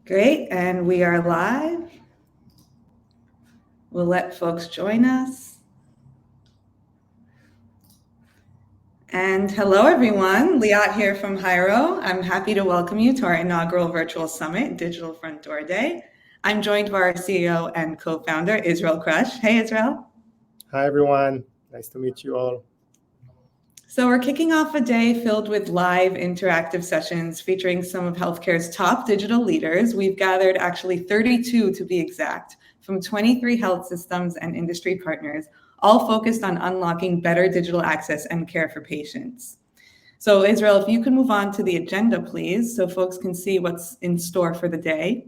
Great, and we are live. We'll let folks join us. And hello, everyone. Liat here from Hyro. I'm happy to welcome you to our inaugural virtual summit, Digital Front Door Day. I'm joined by our CEO and co-founder, Israel Krush. Hey, Israel. Hi, everyone. Nice to meet you all. So we're kicking off a day filled with live interactive sessions featuring some of healthcare's top digital leaders. We've gathered actually 32 to be exact, from 23 health systems and industry partners, all focused on unlocking better digital access and care for patients. So Israel, if you could move on to the agenda, please, so folks can see what's in store for the day.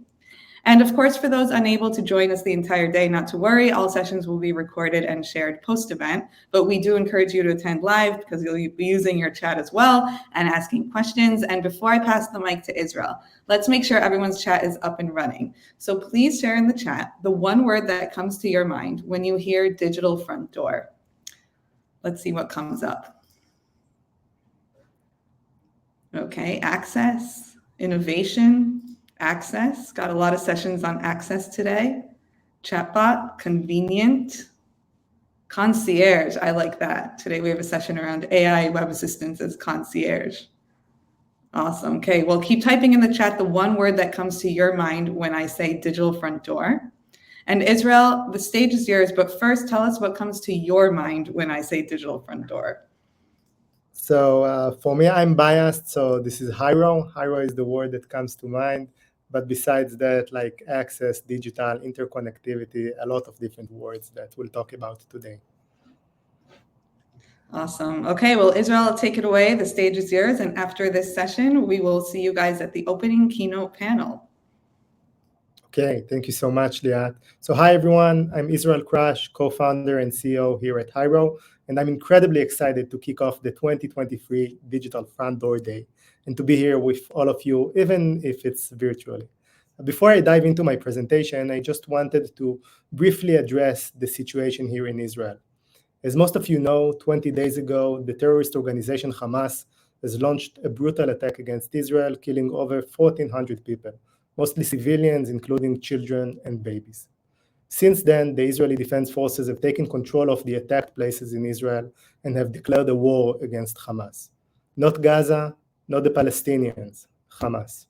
And of course, for those unable to join us the entire day, not to worry, all sessions will be recorded and shared post-event, but we do encourage you to attend live because you'll be using your chat as well and asking questions. And before I pass the mic to Israel, let's make sure everyone's chat is up and running. So please share in the chat the one word that comes to your mind when you hear digital front door. Let's see what comes up. Okay, access, innovation, access, got a lot of sessions on access today. Chatbot, convenient. Concierge, I like that. Today we have a session around AI web assistants as concierge. Awesome. Okay, well, keep typing in the chat the one word that comes to your mind when I say digital front door. And Israel, the stage is yours, but first tell us what comes to your mind when I say digital front door. So for me, I'm biased, so this is Hyro. Hyro is the word that comes to mind. But besides that, like access, digital, interconnectivity, a lot of different words that we'll talk about today. Awesome. Okay, well, Israel, take it away. The stage is yours. And after this session, we will see you guys at the opening keynote panel. Okay, thank you so much, Liat. So hi, everyone. I'm Israel Krush, co-founder and CEO here at Hyro, and I'm incredibly excited to kick off the 2023 Digital Front Door Day and to be here with all of you, even if it's virtually. Before I dive into my presentation, I just wanted to briefly address the situation here in Israel. As most of you know, 20 days ago, the terrorist organization Hamas has launched a brutal attack against Israel, killing over 1,400 people, mostly civilians, including children and babies. Since then, the Israeli Defense Forces have taken control of the attacked places in Israel and have declared a war against Hamas. Not Gaza, not the Palestinians, Hamas.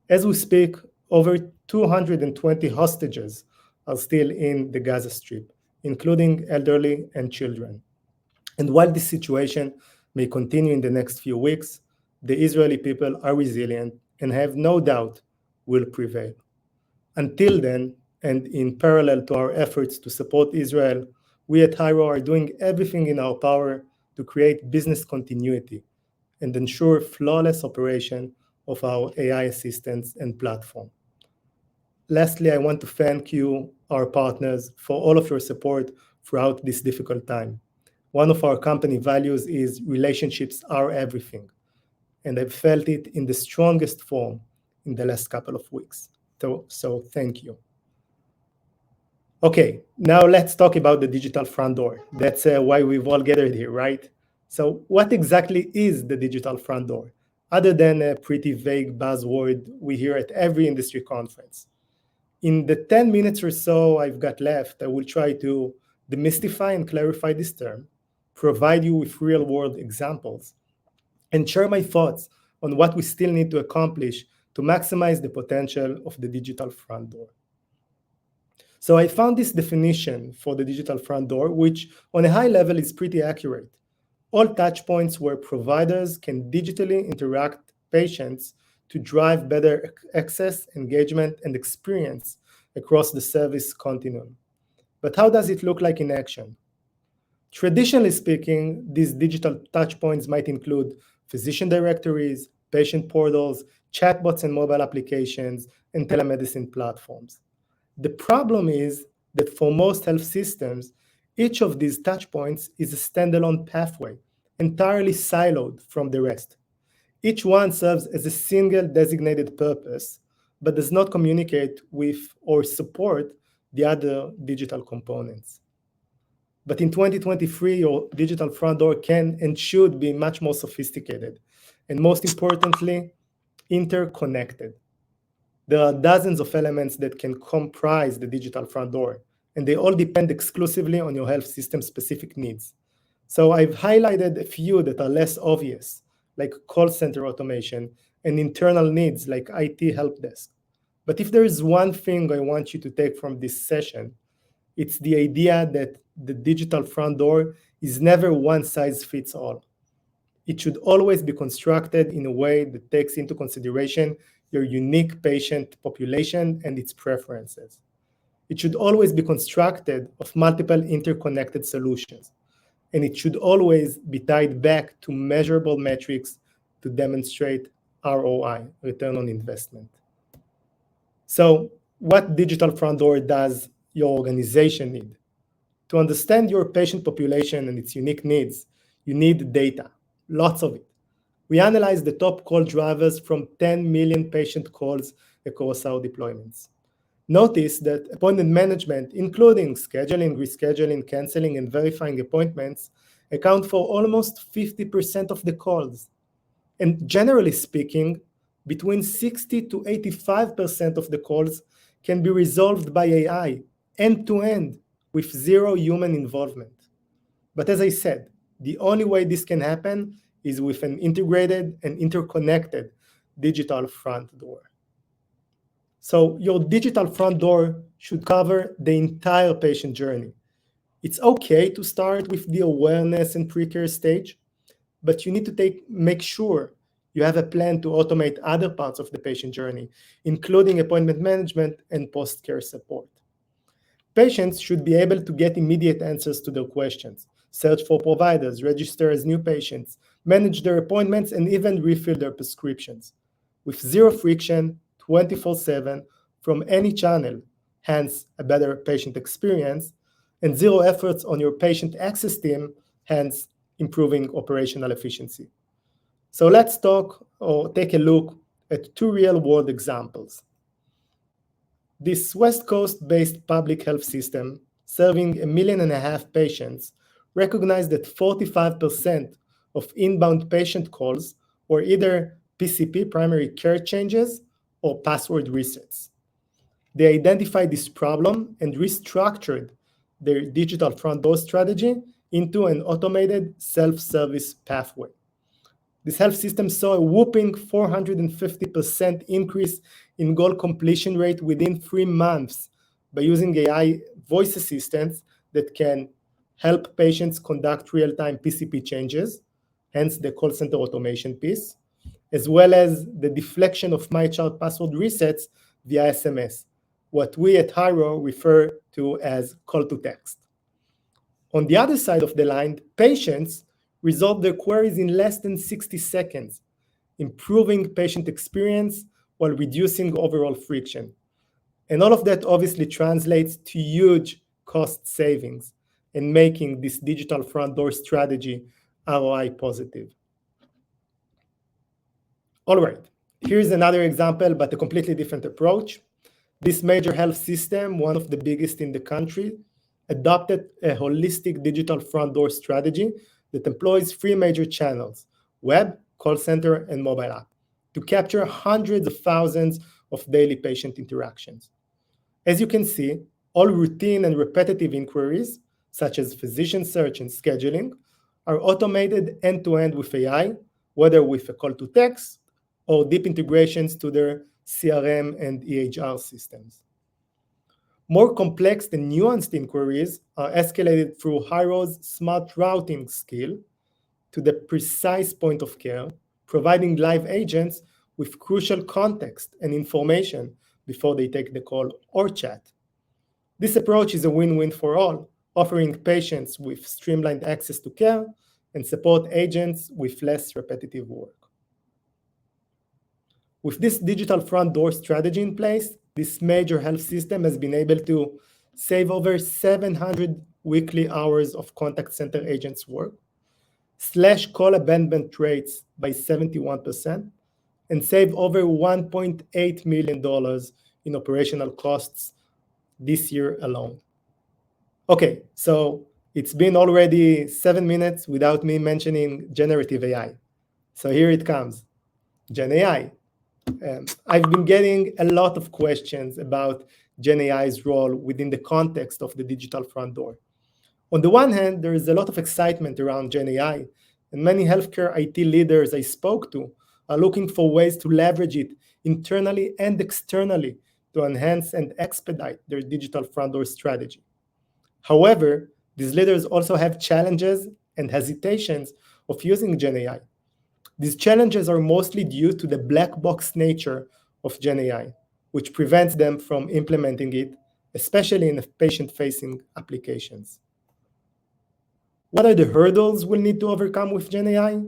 As we speak, over 220 hostages are still in the Gaza Strip, including elderly and children. And while this situation may continue in the next few weeks, the Israeli people are resilient and have no doubt will prevail. Until then, and in parallel to our efforts to support Israel, we at Hyro are doing everything in our power to create business continuity and ensure flawless operation of our AI assistants and platform. Lastly, I want to thank you, our partners, for all of your support throughout this difficult time. One of our company values is relationships are everything, and I've felt it in the strongest form in the last couple of weeks. So thank you. Okay, now let's talk about the digital front door. That's why we've all gathered here, right? So what exactly is the digital front door, other than a pretty vague buzzword we hear at every industry conference? In the 10 minutes or so I've got left, I will try to demystify and clarify this term, provide you with real-world examples, and share my thoughts on what we still need to accomplish to maximize the potential of the digital front door. So I found this definition for the digital front door, which on a high level is pretty accurate. All touchpoints where providers can digitally interact patients to drive better access, engagement, and experience across the service continuum. But how does it look like in action? Traditionally speaking, these digital touchpoints might include physician directories, patient portals, chatbots and mobile applications, and telemedicine platforms. The problem is that for most health systems, each of these touchpoints is a standalone pathway, entirely siloed from the rest. Each one serves as a single designated purpose, but does not communicate with or support the other digital components. But in 2023, your digital front door can and should be much more sophisticated, and most importantly, interconnected. There are dozens of elements that can comprise the digital front door, and they all depend exclusively on your health system-specific needs. So I've highlighted a few that are less obvious, like call center automation, and internal needs like IT help desk. But if there is one thing I want you to take from this session, it's the idea that the digital front door is never one size fits all. It should always be constructed in a way that takes into consideration your unique patient population and its preferences. It should always be constructed of multiple interconnected solutions, and it should always be tied back to measurable metrics to demonstrate ROI, return on investment. So, what digital front door does your organization need? To understand your patient population and its unique needs, you need data, lots of it. We analyzed the top call drivers from 10 million patient calls across our deployments. Notice that appointment management, including scheduling, rescheduling, canceling, and verifying appointments, account for almost 50% of the calls. And generally speaking, between 60 to 85% of the calls can be resolved by AI, end-to-end, with zero human involvement. But as I said, the only way this can happen is with an integrated and interconnected digital front door. So your digital front door should cover the entire patient journey. It's okay to start with the awareness and pre-care stage, but you need to make sure you have a plan to automate other parts of the patient journey, including appointment management and post-care support. Patients should be able to get immediate answers to their questions, search for providers, register as new patients, manage their appointments, and even refill their prescriptions with zero friction, 24/7, from any channel, hence a better patient experience, and zero efforts on your patient access team, hence improving operational efficiency. So let's talk or take a look at two real-world examples. This West Coast-based public health system, serving 1.5 million patients, recognized that 45% of inbound patient calls were either PCP, primary care changes, or password resets. They identified this problem and restructured their digital front door strategy into an automated self-service pathway. This health system saw a whopping 450% increase in goal completion rate within 3 months by using AI voice assistants that can help patients conduct real-time PCP changes, hence the call center automation piece, as well as the deflection of MyChart password resets via SMS, what we at Hyro refer to as call to text. On the other side of the line, patients resolve their queries in less than 60 seconds, improving patient experience while reducing overall friction. And all of that obviously translates to huge cost savings and making this digital front door strategy ROI positive. All right, here's another example, but a completely different approach. This major health system, one of the biggest in the country, adopted a holistic digital front door strategy that employs 3 major channels: web, call center, and mobile app, to capture hundreds of thousands of daily patient interactions. As you can see, all routine and repetitive inquiries, such as physician search and scheduling, are automated end-to-end with AI, whether with a call to text or deep integrations to their CRM and EHR systems. More complex and nuanced inquiries are escalated through Hyro's smart routing skill to the precise point of care, providing live agents with crucial context and information before they take the call or chat. This approach is a win-win for all, offering patients with streamlined access to care and support agents with less repetitive work. With this digital front door strategy in place, this major health system has been able to save over 700 weekly hours of contact center agents' work, slash call abandonment rates by 71%, and save over $1.8 million in operational costs this year alone. Okay, so it's been already 7 minutes without me mentioning generative AI. So here it comes, Gen AI. I've been getting a lot of questions about Gen AI's role within the context of the digital front door. On the one hand, there is a lot of excitement around Gen AI, and many healthcare IT leaders I spoke to are looking for ways to leverage it internally and externally to enhance and expedite their digital front door strategy. However, these leaders also have challenges and hesitations of using Gen AI. These challenges are mostly due to the black box nature of Gen AI, which prevents them from implementing it, especially in patient-facing applications. What are the hurdles we'll need to overcome with Gen AI?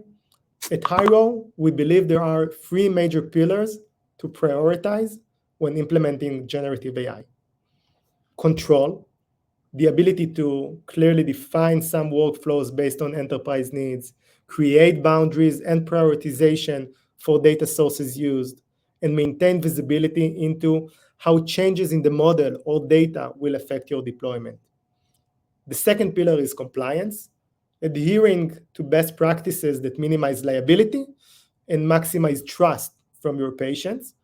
At Hyro, we believe there are three major pillars to prioritize when implementing generative AI. Control, the ability to clearly define some workflows based on enterprise needs, create boundaries and prioritization for data sources used, and maintain visibility into how changes in the model or data will affect your deployment. The second pillar is compliance, adhering to best practices that minimize liability and maximize trust from your patients.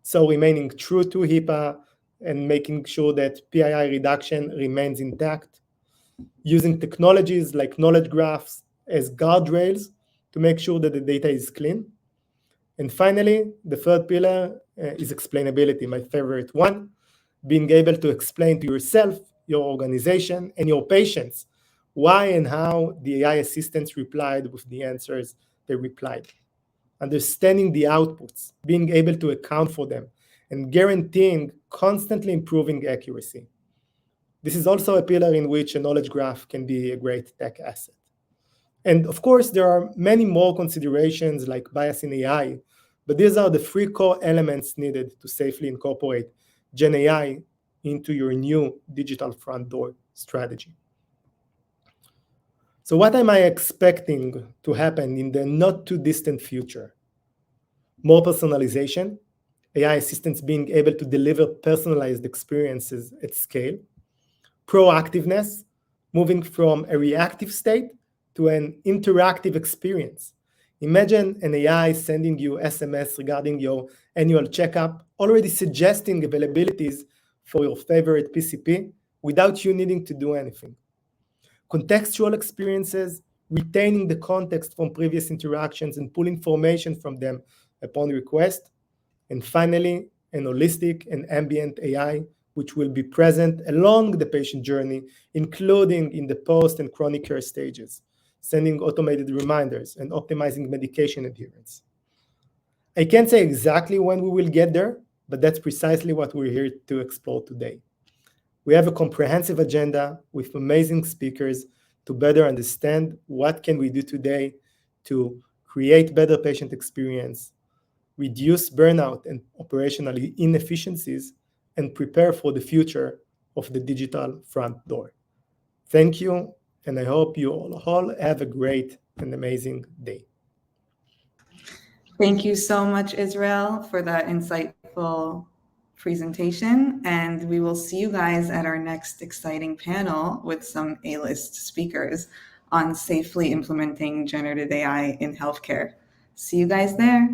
So remaining true to HIPAA and making sure that PII reduction remains intact. Using technologies like knowledge graphs as guardrails to make sure that the data is clean. And finally, the third pillar is explainability, my favorite one, being able to explain to yourself, your organization, and your patients why and how the AI assistants replied with the answers they replied. Understanding the outputs, being able to account for them, and guaranteeing constantly improving accuracy. This is also a pillar in which a knowledge graph can be a great tech asset. And of course, there are many more considerations like bias in AI, but these are the three core elements needed to safely incorporate Gen AI into your new digital front door strategy. So what am I expecting to happen in the not too distant future? More personalization, AI assistants being able to deliver personalized experiences at scale. Proactiveness, moving from a reactive state to an interactive experience. Imagine an AI sending you SMS regarding your annual checkup, already suggesting availabilities for your favorite PCP without you needing to do anything. Contextual experiences, retaining the context from previous interactions and pulling information from them upon request. And finally, an holistic and ambient AI, which will be present along the patient journey, including in the post and chronic care stages, sending automated reminders and optimizing medication adherence. I can't say exactly when we will get there, but that's precisely what we're here to explore today. We have a comprehensive agenda with amazing speakers to better understand what can we do today to create better patient experience, reduce burnout and operational inefficiencies, and prepare for the future of the digital front door. Thank you, and I hope you all have a great and amazing day. Thank you so much, Israel, for that insightful presentation. And we will see you guys at our next exciting panel with some A-list speakers on safely implementing generative AI in healthcare. See you guys there.